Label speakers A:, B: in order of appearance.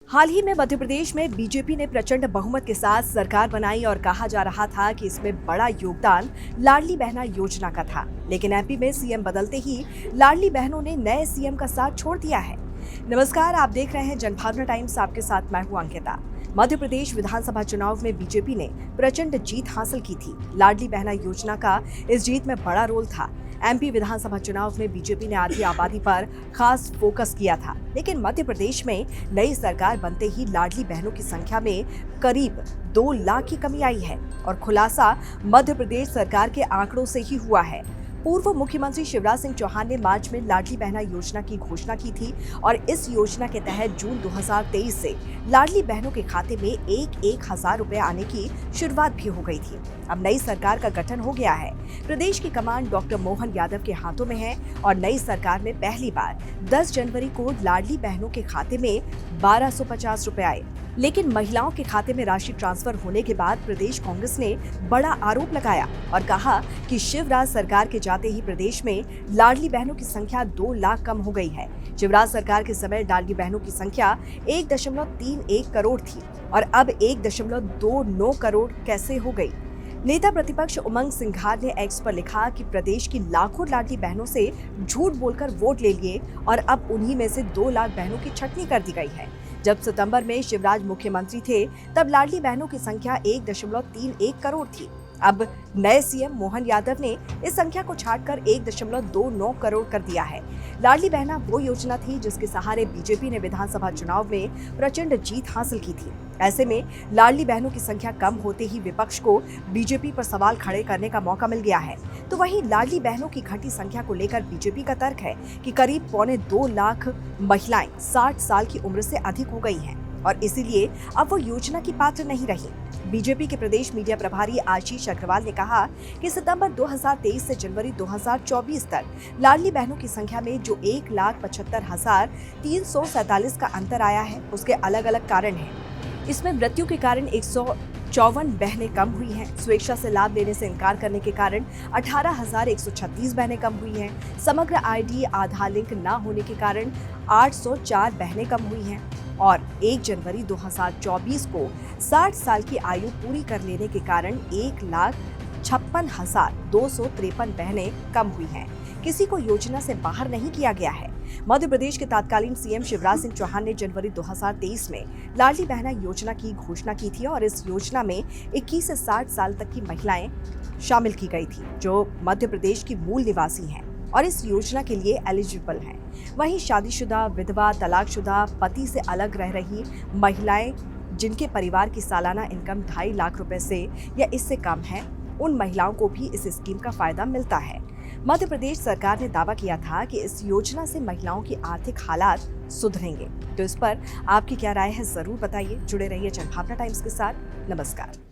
A: हाल ही में मध्य प्रदेश में बीजेपी ने प्रचंड बहुमत के साथ सरकार बनाई और कहा जा रहा था कि इसमें बड़ा योगदान लाडली बहना योजना का था। लेकिन एमपी में सीएम बदलते ही लाडली बहनों ने नए सीएम का साथ छोड़ दिया है। नमस्कार, आप देख रहे हैं जनभावना टाइम्स। आपके साथ मैं हूं अंकिता। मध्य प्रदेश विधानसभा चुनाव में बीजेपी ने प्रचंड जीत हासिल की थी। लाडली बहना योजना का इस जीत में बड़ा रोल था। एमपी विधानसभा चुनाव में बीजेपी ने आधी आबादी पर खास फोकस किया था, लेकिन मध्य प्रदेश में नई सरकार बनते ही लाडली बहनों की संख्या में करीब 2 लाख की कमी आई है और खुलासा मध्य प्रदेश सरकार के आंकड़ों से ही हुआ है। पूर्व मुख्यमंत्री शिवराज सिंह चौहान ने मार्च में लाडली बहना योजना की घोषणा की थी और इस योजना के तहत जून 2023 से लाडली बहनों के खाते में एक हजार रुपए आने की शुरुआत भी हो गई थी। अब नई सरकार का गठन हो गया है। प्रदेश की कमान डॉक्टर मोहन यादव के हाथों में है और नई सरकार में पहली बार 10 जनवरी को लाडली बहनों के खाते में 1250 रुपए आए। लेकिन महिलाओं के खाते में राशि ट्रांसफर होने के बाद प्रदेश कांग्रेस ने बड़ा आरोप लगाया और कहा कि शिवराज सरकार के जाते ही प्रदेश में लाडली बहनों की संख्या 2 लाख कम हो गई है। शिवराज सरकार के समय लाडली बहनों की संख्या 1.31 करोड़ थी और अब 1.29 करोड़ कैसे हो गई। नेता प्रतिपक्ष उमंग सिंघार ने एक्स पर लिखा कि प्रदेश की लाखों लाडली बहनों से झूठ बोलकर वोट ले लिए और अब उन्हीं में से 2 लाख बहनों की छटनी कर दी गई है। जब सितंबर में शिवराज मुख्यमंत्री थे तब लाडली बहनों की संख्या 1.31 करोड़ थी। अब नए सीएम मोहन यादव ने इस संख्या को छाटकर 1.29 करोड़ कर दिया है। लाडली बहना वो योजना थी जिसके सहारे बीजेपी ने विधानसभा चुनाव में प्रचंड जीत हासिल की थी। ऐसे में लाडली बहनों की संख्या कम होते ही विपक्ष को बीजेपी पर सवाल खड़े करने का मौका मिल गया है। तो वहीं लाडली बहनों की घटी संख्या को लेकर बीजेपी का तर्क है कि करीब 1.25 लाख महिलाएं 60 साल की उम्र से अधिक हो गई हैं और इसीलिए अब वो योजना की पात्र नहीं रही। बीजेपी के प्रदेश मीडिया प्रभारी आशीष अग्रवाल ने कहा कि सितंबर 2023 से जनवरी 2024 तक लाडली बहनों की संख्या में जो 1,75,347 का अंतर आया है, उसके अलग अलग कारण हैं। इसमें मृत्यु के कारण 154 बहनें कम हुई हैं, स्वेच्छा से लाभ लेने से इनकार करने के कारण 18,136 बहनें कम हुई हैं, समग्र आईडी आधार लिंक न होने के कारण 804 बहनें कम हुई हैं और 1 जनवरी 2024 को 60 साल की आयु पूरी कर लेने के कारण 1,56,253 बहनें कम हुई हैं। किसी को योजना से बाहर नहीं किया गया है। मध्य प्रदेश के तत्कालीन सीएम शिवराज सिंह चौहान ने जनवरी 2023 में लाडली बहना योजना की घोषणा की थी और इस योजना में 21 से 60 साल तक की महिलाएं शामिल की गई थी जो मध्य प्रदेश की मूल निवासी हैं और इस योजना के लिए एलिजिबल हैं। वहीं शादीशुदा, विधवा, तलाकशुदा, पति से अलग रह रही महिलाएं जिनके परिवार की सालाना इनकम 2.5 लाख रुपए से या इससे कम है, उन महिलाओं को भी इस स्कीम का फायदा मिलता है। मध्य प्रदेश सरकार ने दावा किया था कि इस योजना से महिलाओं की आर्थिक हालात सुधरेंगे। तो इस पर आपकी क्या राय है, जरूर बताइए। जुड़े रहिए जनभावना टाइम्स के साथ। नमस्कार।